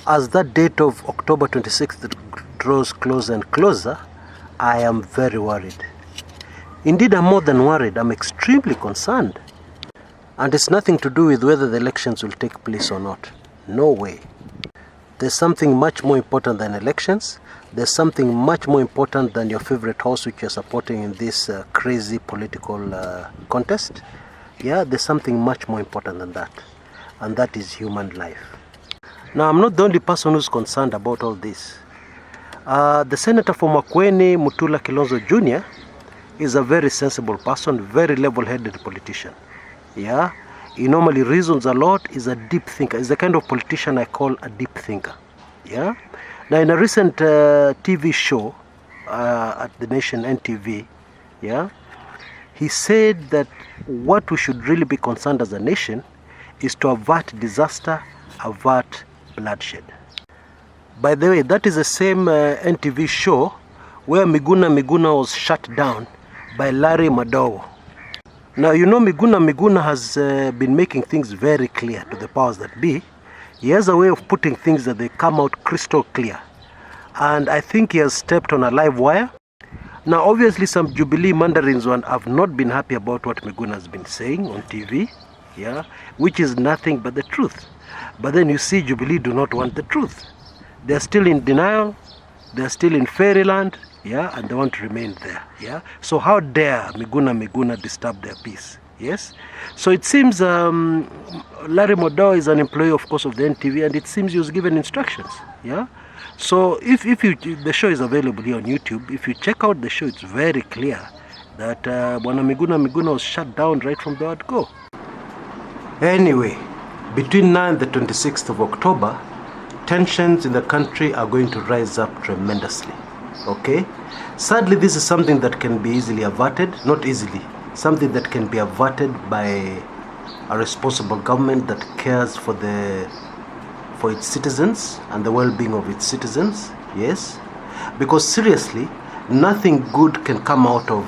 As that date of October 26th draws closer and closer, I am very worried. Indeed, I'm more than worried. I'm extremely concerned. And it's nothing to do with whether the elections will take place or not. No way. There's something much more important than elections. There's something much more important than your favorite horse which you're supporting in this crazy political contest. Yeah, there's something much more important than that. And that is human life. Now, I'm not the only person who's concerned about all this. The senator from Makueni, Mutula Kilonzo Jr., is a very sensible person, very level-headed politician. Yeah, he normally reasons a lot, is a deep thinker. He's the kind of politician I call a deep thinker. Yeah. Now, in a recent TV show at the Nation NTV, yeah, he said that what we should really be concerned as a nation is to avert disaster, avert bloodshed. By the way, that is the same NTV show where Miguna was shut down by Larry Madowo. Now, you know, Miguna has been making things very clear to the powers that be. He has a way of putting things that they come out crystal clear. And I think he has stepped on a live wire. Now, obviously, some Jubilee mandarins have not been happy about what Miguna has been saying on TV, yeah, which is nothing but the truth. But then you see, Jubilee do not want the truth. They're still in denial. They're still in fairyland, yeah, and they want to remain there, yeah. So how dare Miguna disturb their peace, yes? So it seems Larry Madowo is an employee, of course, of the NTV, and it seems he was given instructions, yeah. So if the show is available here on YouTube, if you check out the show, it's very clear that Miguna was shut down right from the word go. Anyway, between now and the 26th of October, tensions in the country are going to rise up tremendously, okay? Sadly, this is something that can be easily averted, not easily, something that can be averted by a responsible government that cares for its citizens and the well-being of its citizens, yes? Because seriously, nothing good can come out of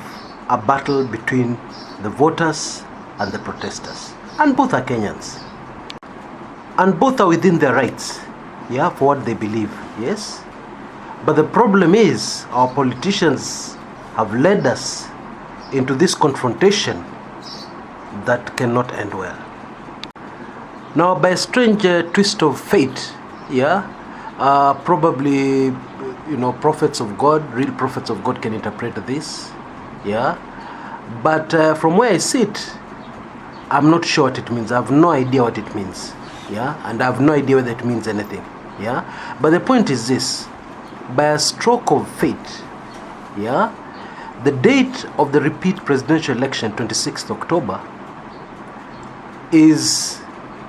a battle between the voters and the protesters. And both are Kenyans. And both are within their rights, yeah, for what they believe, yes? But the problem is our politicians have led us into this confrontation that cannot end well. Now, by a strange twist of fate, yeah, probably, you know, prophets of God, real prophets of God can interpret this, yeah? But from where I sit, I'm not sure what it means. I have no idea what it means, yeah? And I have no idea whether it means anything, yeah? But the point is this: by a stroke of fate, yeah, the date of the repeat presidential election, 26th October,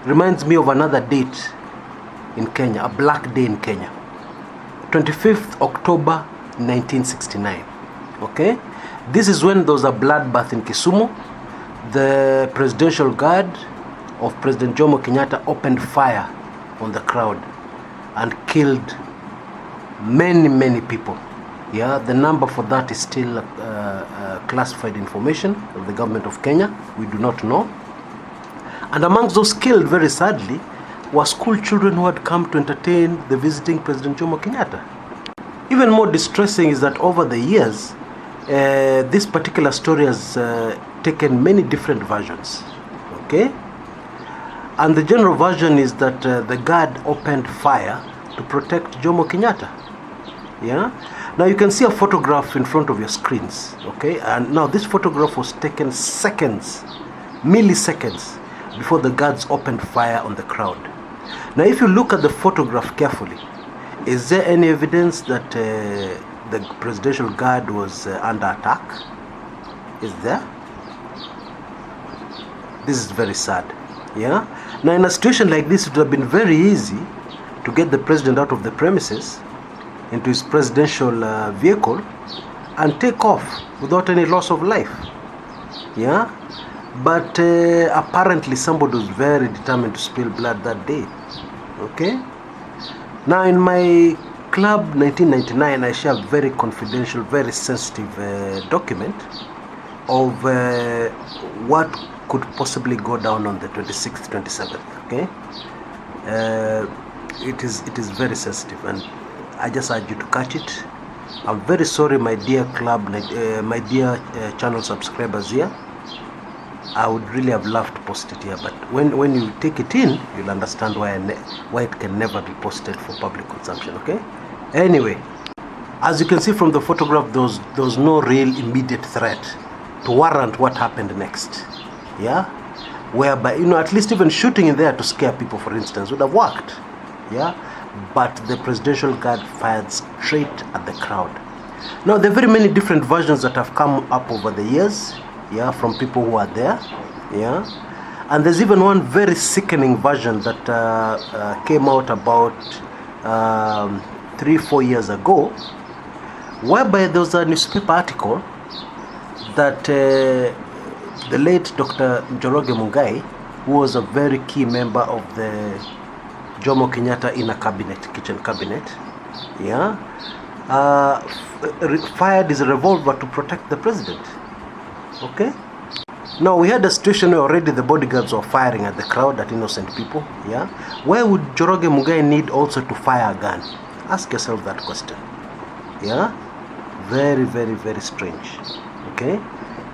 reminds me of another date in Kenya, a black day in Kenya. 25th October 1969, okay? This is when there was a bloodbath in Kisumu. The presidential guard of President Jomo Kenyatta opened fire on the crowd and killed many people. Yeah, the number for that is still classified information of the government of Kenya. We do not know. And amongst those killed, very sadly, were school children who had come to entertain the visiting President Jomo Kenyatta. Even more distressing is that over the years, this particular story has taken many different versions, okay? And the general version is that the guard opened fire to protect Jomo Kenyatta, yeah? Now you can see a photograph in front of your screens, okay? And now this photograph was taken seconds, milliseconds, before the guards opened fire on the crowd. Now if you look at the photograph carefully, is there any evidence that the presidential guard was under attack? Is there? This is very sad, yeah? Now in a situation like this, it would have been very easy to get the president out of the premises into his presidential vehicle and take off without any loss of life, yeah? But apparently somebody was very determined to spill blood that day, okay? Now in my club 1999, I share a very confidential, very sensitive document of what could possibly go down on the 26th, 27th, okay? it is very sensitive, and I just urge you to catch it. I'm very sorry, my dear club, my dear channel subscribers here. I would really have loved to post it here, but when you take it in, you'll understand why it can never be posted for public consumption. Okay. Anyway, as you can see from the photograph, there was no real immediate threat to warrant what happened next. Yeah, whereby, you know, at least even shooting in there to scare people, for instance, would have worked. Yeah, but the presidential guard fired straight at the crowd. Now, there are very many different versions that have come up over the years, yeah, from people who are there, yeah, and there's even one very sickening version that came out about 3-4 years ago, whereby there was a newspaper article that the late Dr. Njoroge Muigai, who was a very key member of the Jomo Kenyatta inner cabinet, kitchen cabinet, yeah, fired his revolver to protect the president. Okay. Now, we had a situation where already the bodyguards were firing at the crowd, at innocent people. Yeah. Why would Njoroge Muigai need also to fire a gun? Ask yourself that question. Yeah. Very, very, very strange. Okay.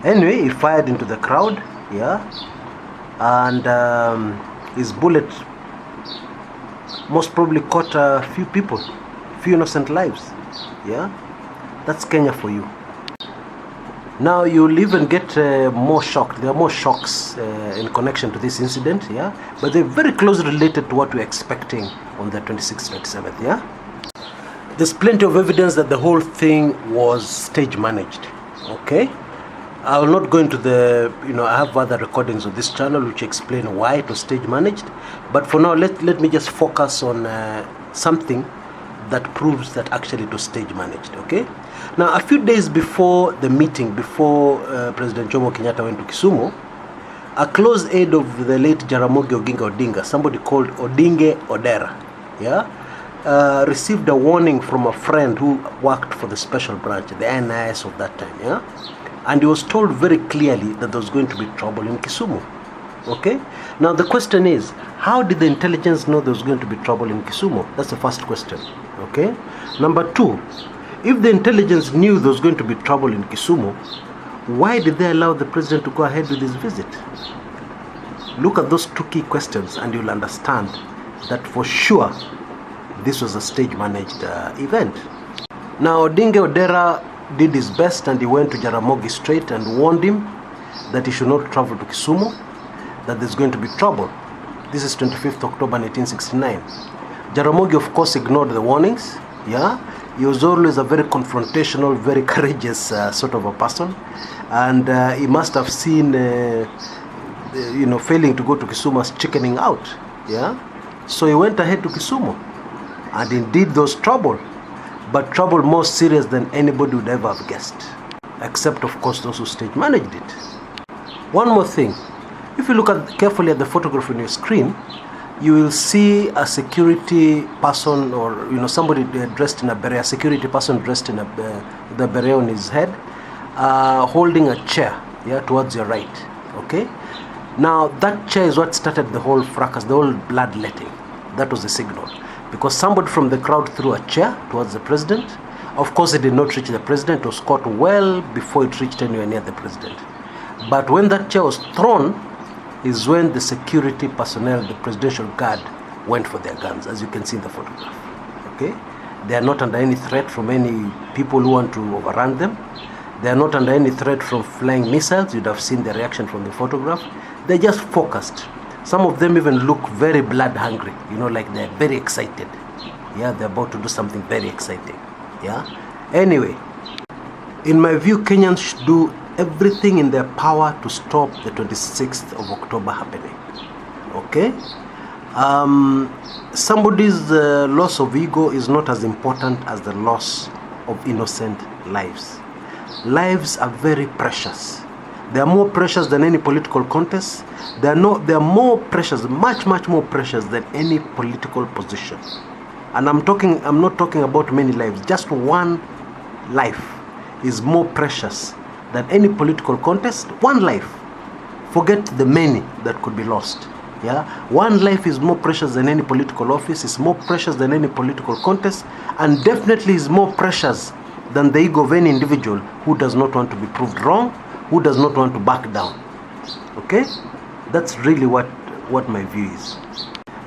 Anyway, he fired into the crowd. Yeah. And his bullet most probably caught a few people, few innocent lives. Yeah. That's Kenya for you. Now, you'll even get more shocked. There are more shocks in connection to this incident, yeah, but they're very closely related to what we're expecting on the 26th, 27th, yeah. There's plenty of evidence that the whole thing was stage managed. Okay, I will not go into the, I have other recordings of this channel which explain why it was stage managed, but for now let me just focus on something that proves that actually it was stage managed. Okay. Now, a few days before the meeting, before President Jomo Kenyatta went to Kisumu, a close aide of the late Jaramogi Oginga Odinga, somebody called Odinge Odera, yeah, received a warning from a friend who worked for the special branch, the NIS of that time, yeah, and he was told very clearly that there was going to be trouble in Kisumu. Okay. Now, the question is, how did the intelligence know there was going to be trouble in Kisumu? That's the first question. Okay. Number two, if the intelligence knew there was going to be trouble in Kisumu, why did they allow the president to go ahead with his visit? Look at those two key questions and you'll understand that for sure this was a stage-managed event. Now, Odinga Odera did his best and he went to Jaramogi straight and warned him that he should not travel to Kisumu, that there's going to be trouble. This is 25th October 1969. Jaramogi, of course, ignored the warnings. Yeah, he was always a very confrontational, very courageous sort of a person, and he must have seen, failing to go to Kisumu as chickening out. Yeah, so he went ahead to Kisumu, and indeed there was trouble, but trouble more serious than anybody would ever have guessed, except of course those who stage managed it. One more thing, if you look carefully at the photograph on your screen, you will see a security person, or somebody dressed in a beret, a security person dressed in the beret on his head, holding a chair, yeah, towards your right. Okay. Now, that chair is what started the whole fracas, the whole bloodletting. That was the signal, because somebody from the crowd threw a chair towards the president. Of course, it did not reach the president. It was caught well before it reached anywhere near the president. But when that chair was thrown, is when the security personnel, the presidential guard, went for their guns, as you can see in the photograph. Okay, they are not under any threat from any people who want to overrun them. They are not under any threat from flying missiles. You'd have seen the reaction from the photograph. They're just focused. Some of them even look very blood hungry, like they're very excited. Yeah, they're about to do something very exciting. Yeah. Anyway, in my view, Kenyans should do everything in their power to stop the 26th of October happening. Okay? Somebody's loss of ego is not as important as the loss of innocent lives. Lives are very precious. They are more precious than any political contest. They are more precious, much more precious than any political position. And I'm not talking about many lives. Just one life is more precious than any political contest. One life. Forget the many that could be lost. Yeah, one life is more precious than any political office, is more precious than any political contest, and definitely is more precious than the ego of any individual who does not want to be proved wrong, who does not want to back down. Okay? That's really what my view is.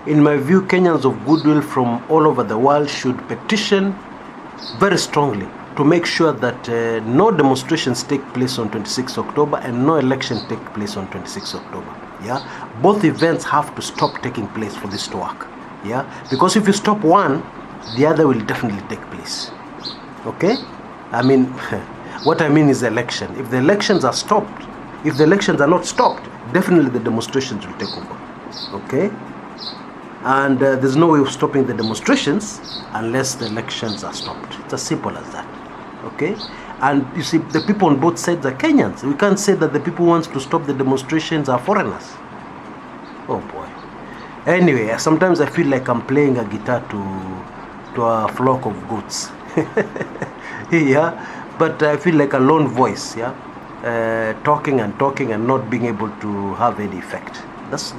In my view, Kenyans of goodwill from all over the world should petition very strongly to make sure that no demonstrations take place on 26 October and no election take place on 26 October. Yeah, both events have to stop taking place for this to work. Yeah, because if you stop one, the other will definitely take place. Okay, I mean, what I mean is election. If the elections are stopped, if the elections are not stopped, definitely the demonstrations will take over. Okay, and there's no way of stopping the demonstrations unless the elections are stopped. It's as simple as that. Okay, and you see, the people on both sides are Kenyans. We can't say that the people who want to stop the demonstrations are foreigners. Oh boy. Anyway, sometimes I feel like I'm playing a guitar to a flock of goats. Yeah, but I feel like a lone voice. Yeah, talking and not being able to have any effect. That's,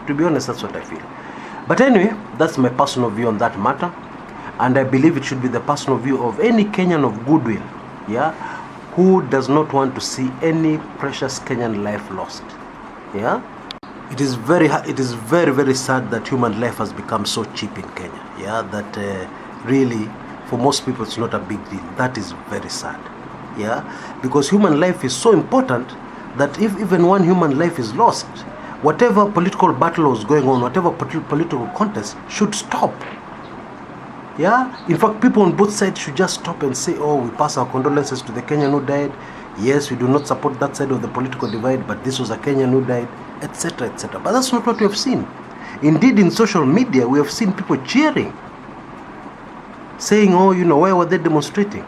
to be honest, that's what I feel. But anyway, that's my personal view on that matter. And I believe it should be the personal view of any Kenyan of goodwill, yeah, who does not want to see any precious Kenyan life lost. Yeah, it is very sad that human life has become so cheap in Kenya. Yeah, that really for most people it's not a big deal. That is very sad. Yeah, because human life is so important that if even one human life is lost, whatever political battle was going on, whatever political contest should stop. Yeah, in fact, people on both sides should just stop and say, oh, we pass our condolences to the Kenyan who died. Yes, we do not support that side of the political divide, but this was a Kenyan who died, etc., etc. But that's not what we have seen. Indeed, in social media, we have seen people cheering, saying, oh, you know, why were they demonstrating?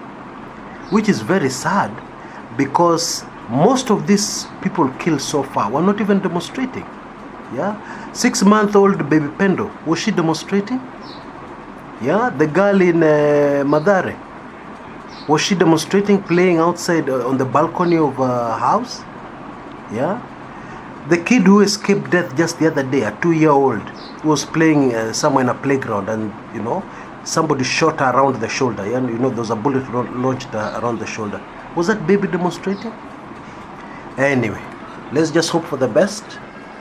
Which is very sad, because most of these people killed so far were not even demonstrating. Yeah, 6-month-old baby Pendo, was she demonstrating? Yeah, the girl in Madare, was she demonstrating, playing outside on the balcony of a house? Yeah, the kid who escaped death just the other day, a 2-year-old, was playing somewhere in a playground, and you know, somebody shot her around the shoulder. And you know, there was a bullet lodged around the shoulder. Was that baby demonstrating? Anyway, let's just hope for the best.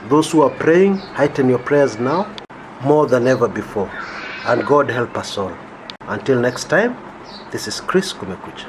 Those who are praying, heighten your prayers now more than ever before. And God help us all. Until next time, this is Kumekucha.